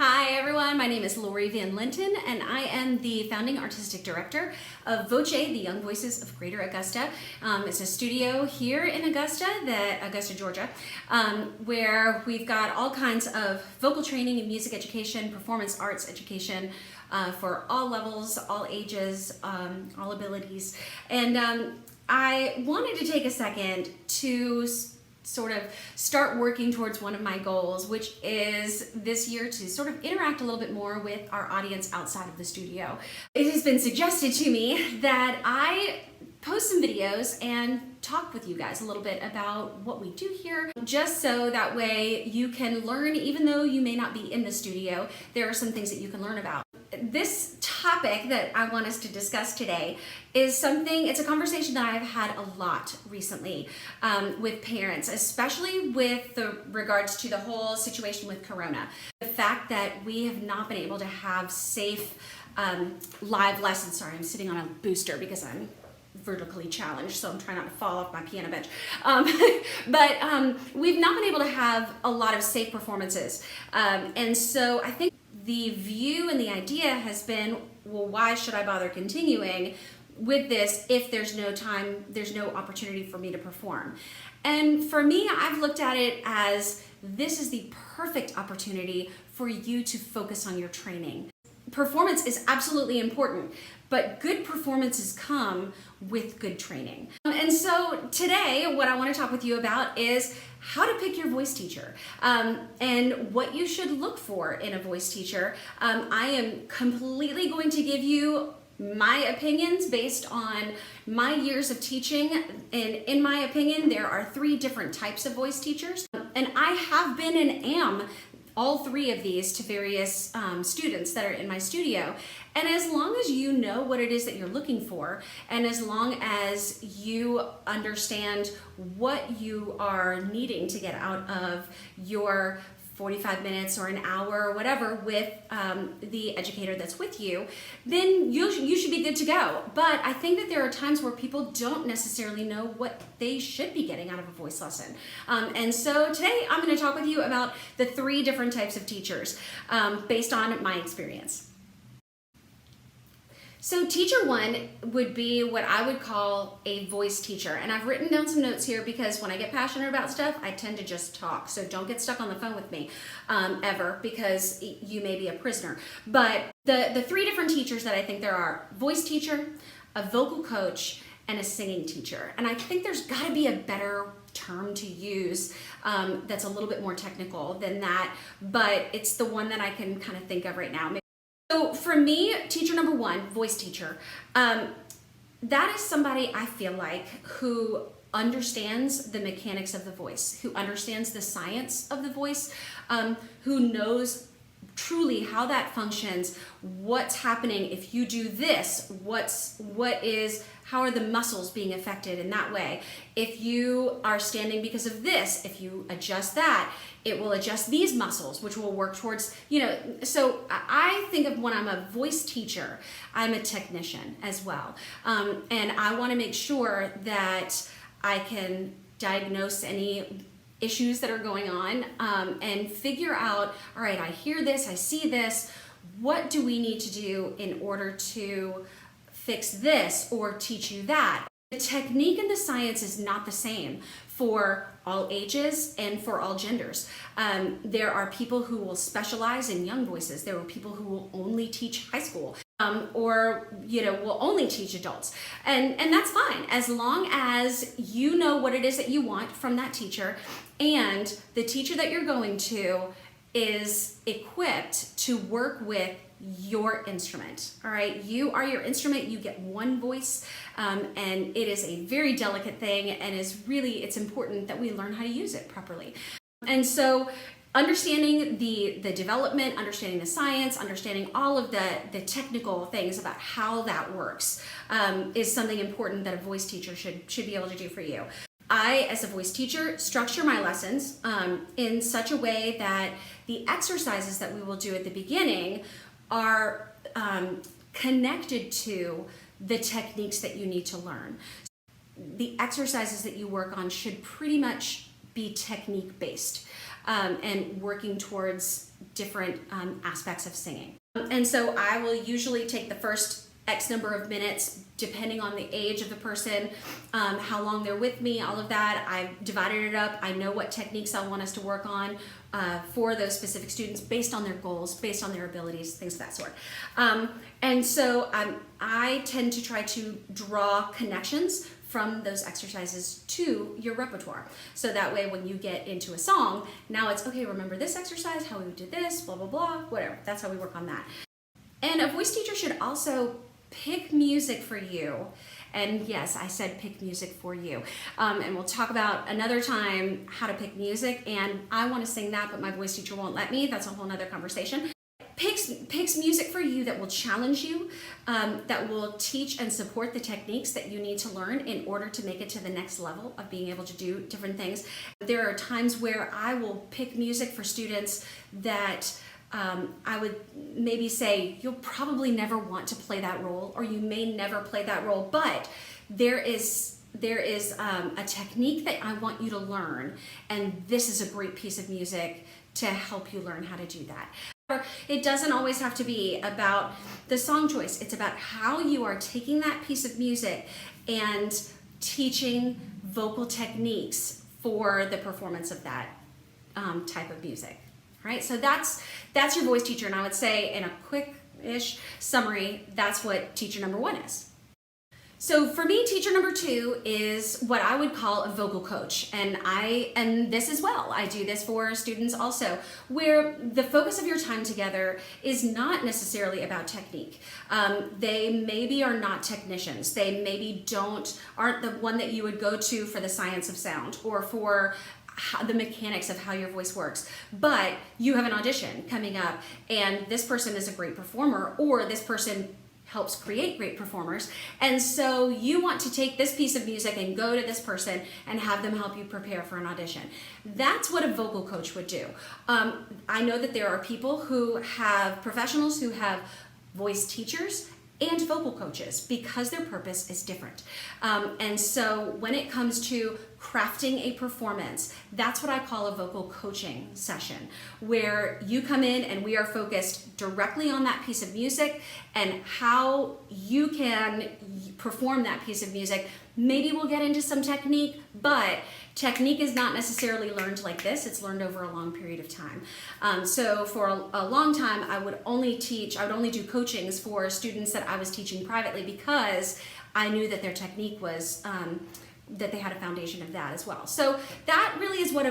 Hi everyone, my name is Lori Van Linton and I am the founding artistic director of VOCE, the Young Voices of Greater Augusta. It's a studio here in Augusta, Georgia, where we've got all kinds of vocal training and music education, performance arts education for all levels, all ages, all abilities. And I wanted to take a second to sort of start working towards one of my goals, which is this year to sort of interact a little bit more with our audience outside of the studio. It has been suggested to me that I post some videos and talk with you guys a little bit about what we do here, just so that way you can learn, even though you may not be in the studio, there are some things that you can learn about. This topic that I want us to discuss today is it's a conversation that I've had a lot recently with parents, especially with regards to the whole situation with Corona. The fact that we have not been able to have safe live lessons. Sorry, I'm sitting on a booster because I'm vertically challenged, so I'm trying not to fall off my piano bench. But we've not been able to have a lot of safe performances. And so I think the view and the idea has been, well, why should I bother continuing with this if there's no time, there's no opportunity for me to perform? And for me, I've looked at it as this is the perfect opportunity for you to focus on your training. Performance is absolutely important, but good performances come with good training. And so today, what I want to talk with you about is how to pick your voice teacher and what you should look for in a voice teacher. I am completely going to give you my opinions based on my years of teaching, and in my opinion, there are 3 different types of voice teachers, and I have been and am all 3 of these to various students that are in my studio. And as long as you know what it is that you're looking for, and as long as you understand what you are needing to get out of your 45 minutes or an hour or whatever with the educator that's with you, then you should be good to go. But I think that there are times where people don't necessarily know what they should be getting out of a voice lesson. And so today I'm going to talk with you about the 3 different types of teachers based on my experience. So teacher 1 would be what I would call a voice teacher. And I've written down some notes here because when I get passionate about stuff, I tend to just talk. So don't get stuck on the phone with me ever, because you may be a prisoner. But the 3 different teachers that I think there are: voice teacher, a vocal coach, and a singing teacher. And I think there's got to be a better term to use that's a little bit more technical than that, but it's the one that I can kind of think of right now. So for me, teacher number 1, voice teacher, that is somebody I feel like who understands the mechanics of the voice, who understands the science of the voice, who knows truly how that functions, what's happening if you do this, how are the muscles being affected in that way. If you are standing because of this, if you adjust that, it will adjust these muscles, which will work towards, so I think of when I'm a voice teacher, I'm a technician as well. And I want to make sure that I can diagnose any issues that are going on and figure out, all right, I hear this, I see this, what do we need to do in order to fix this or teach you that? The technique and the science is not the same for all ages and for all genders. There are people who will specialize in young voices. There are people who will only teach high school or will only teach adults. And that's fine, as long as you know what it is that you want from that teacher, and the teacher that you're going to is equipped to work with your instrument. All right, you are your instrument. You get one voice, and it is a very delicate thing, and it's important that we learn how to use it properly. And so understanding the development, understanding the science, understanding all of the technical things about how that works is something important that a voice teacher should be able to do for you. I, as a voice teacher, structure my lessons in such a way that the exercises that we will do at the beginning are connected to the techniques that you need to learn. The exercises that you work on should pretty much be technique based. and working towards different aspects of singing. And so I will usually take the first X number of minutes, depending on the age of the person, how long they're with me, all of that. I've divided it up. I know what techniques I want us to work on for those specific students based on their goals, based on their abilities, things of that sort. And so I tend to try to draw connections from those exercises to your repertoire. So that way when you get into a song, now it's, okay, remember this exercise, how we did this, blah, blah, blah, whatever. That's how we work on that. And a voice teacher should also pick music for you. And yes, I said pick music for you. And we'll talk about another time how to pick music. And I want to sing that, but my voice teacher won't let me. That's a whole nother conversation. Picks music for you that will challenge you, that will teach and support the techniques that you need to learn in order to make it to the next level of being able to do different things. There are times where I will pick music for students that I would maybe say, you'll probably never want to play that role, or you may never play that role, but there is a technique that I want you to learn, and this is a great piece of music to help you learn how to do that. It doesn't always have to be about the song choice. It's about how you are taking that piece of music and teaching vocal techniques for the performance of that type of music. Right? So that's your voice teacher, and I would say in a quick-ish summary, that's what teacher number 1 is. So for me, teacher number 2 is what I would call a vocal coach, and I am this as well. I do this for students also, where the focus of your time together is not necessarily about technique. They maybe are not technicians. They maybe aren't the one that you would go to for the science of sound or for the mechanics of how your voice works, but you have an audition coming up and this person is a great performer, or this person helps create great performers, and so you want to take this piece of music and go to this person and have them help you prepare for an audition. That's what a vocal coach would do. I know that there are professionals who have voice teachers and vocal coaches because their purpose is different. And so when it comes to crafting a performance, that's what I call a vocal coaching session, where you come in and we are focused directly on that piece of music and how you can perform that piece of music. Maybe we'll get into some technique, but technique is not necessarily learned like this. It's learned over a long period of time. So for a long time, I would only do coachings for students that I was teaching privately because I knew that their technique was, that they had a foundation of that as well. So that really is what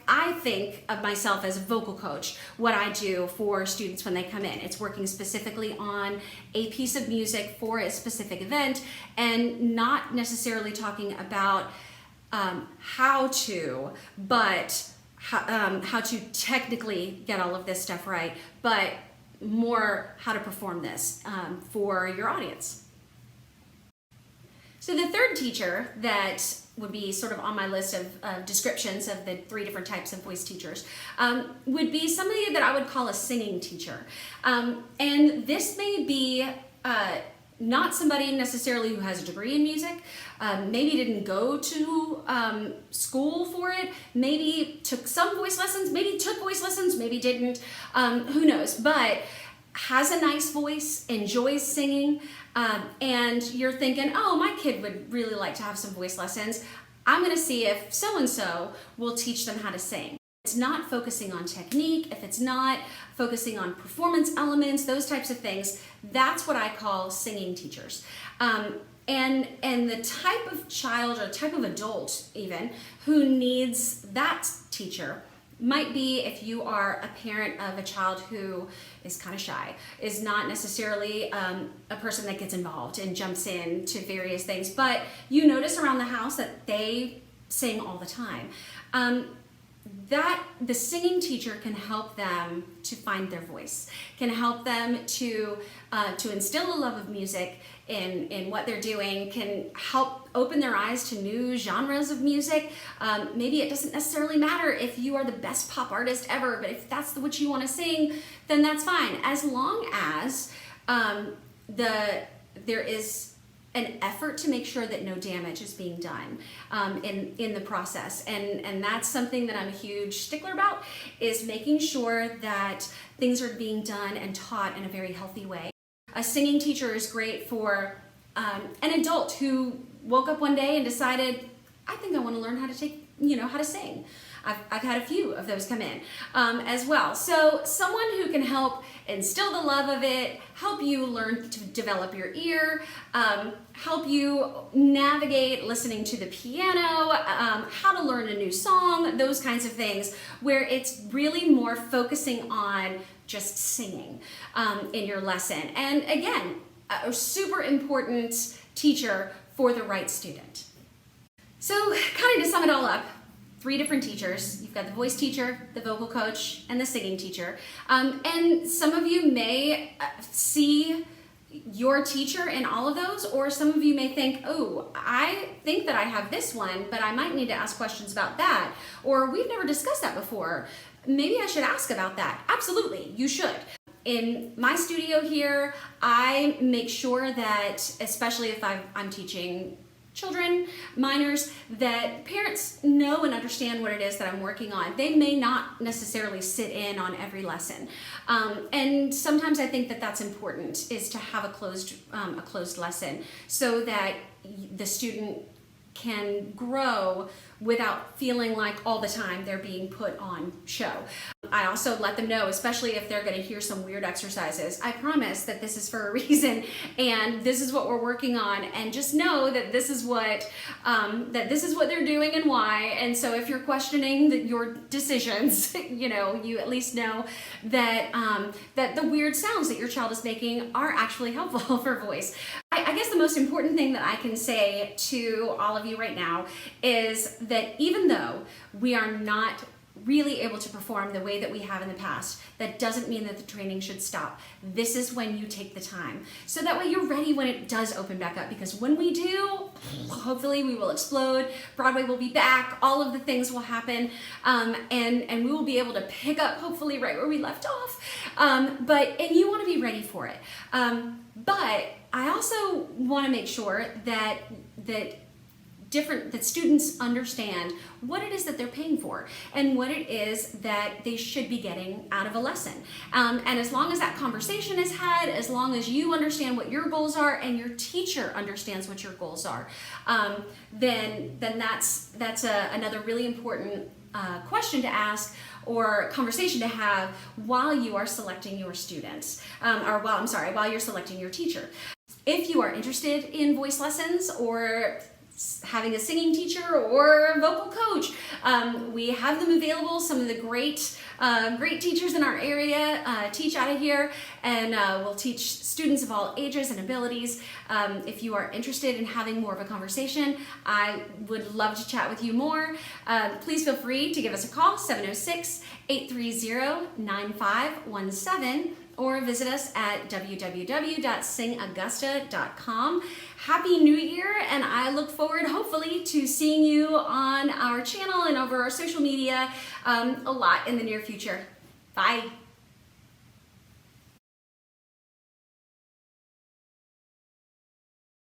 I think of myself as a vocal coach, what I do for students when they come in. It's working specifically on a piece of music for a specific event and not necessarily talking about how to technically get all of this stuff right, but more how to perform this for your audience. So the third teacher that would be sort of on my list of descriptions of the 3 different types of voice teachers would be somebody that I would call a singing teacher. And this may be not somebody necessarily who has a degree in music, maybe didn't go to school for it, maybe took some voice lessons, maybe took voice lessons, maybe didn't, who knows, but has a nice voice, enjoys singing, and you're thinking, oh, my kid would really like to have some voice lessons. I'm going to see if so-and-so will teach them how to sing. It's not focusing on technique, if it's not focusing on performance elements, those types of things, that's what I call singing teachers. And the type of child or type of adult even who needs that teacher might be if you are a parent of a child who is kind of shy, is not necessarily a person that gets involved and jumps in to various things, but you notice around the house that they sing all the time. That the singing teacher can help them to find their voice, can help them to instill a love of music in what they're doing, can help open their eyes to new genres of music. Maybe it doesn't necessarily matter if you are the best pop artist ever, but if that's what you want to sing, then that's fine. As long as there is an effort to make sure that no damage is being done in the process. And that's something that I'm a huge stickler about, is making sure that things are being done and taught in a very healthy way. A singing teacher is great for an adult who woke up one day and decided, I think I want to learn how to how to sing. I've had a few of those come in as well. So someone who can help instill the love of it, help you learn to develop your ear, help you navigate listening to the piano, how to learn a new song, those kinds of things, where it's really more focusing on just singing in your lesson. And again, a super important teacher for the right student. So kind of to sum it all up, 3 different teachers. You've got the voice teacher, the vocal coach, and the singing teacher. And some of you may see your teacher in all of those, or some of you may think, oh, I think that I have this one, but I might need to ask questions about that. Or we've never discussed that before. Maybe I should ask about that. Absolutely, you should. In my studio here, I make sure that, especially if I'm teaching children, minors, that parents know and understand what it is that I'm working on. They may not necessarily sit in on every lesson. And sometimes I think that that's important, is to have a closed lesson so that the student can grow without feeling like all the time they're being put on show. I also let them know, especially if they're going to hear some weird exercises, I promise that this is for a reason and this is what we're working on, and just know that this is what they're doing and why. And so if you're questioning your decisions, you at least know that that the weird sounds that your child is making are actually helpful for voice. I guess the most important thing that I can say to all of you right now is that even though we are not really able to perform the way that we have in the past, that doesn't mean that the training should stop. This is when you take the time, so that way you're ready when it does open back up, because when we do, hopefully we will explode, Broadway will be back, all of the things will happen, and we will be able to pick up hopefully right where we left off, and you want to be ready for it. But I also want to make sure that students understand what it is that they're paying for and what it is that they should be getting out of a lesson. And as long as that conversation is had, as long as you understand what your goals are and your teacher understands what your goals are, then that's another really important question to ask, or conversation to have while you are selecting your students, while you're selecting your teacher. If you are interested in voice lessons or having a singing teacher or a vocal coach, we have them available. Some of the great teachers in our area teach out of here, and we'll teach students of all ages and abilities. If you are interested in having more of a conversation, I would love to chat with you more. Please feel free to give us a call, 706-830-9517, or visit us at www.singaugusta.com. Happy New Year, and I look forward, hopefully, to seeing you on our channel and over our social media a lot in the near future. Bye.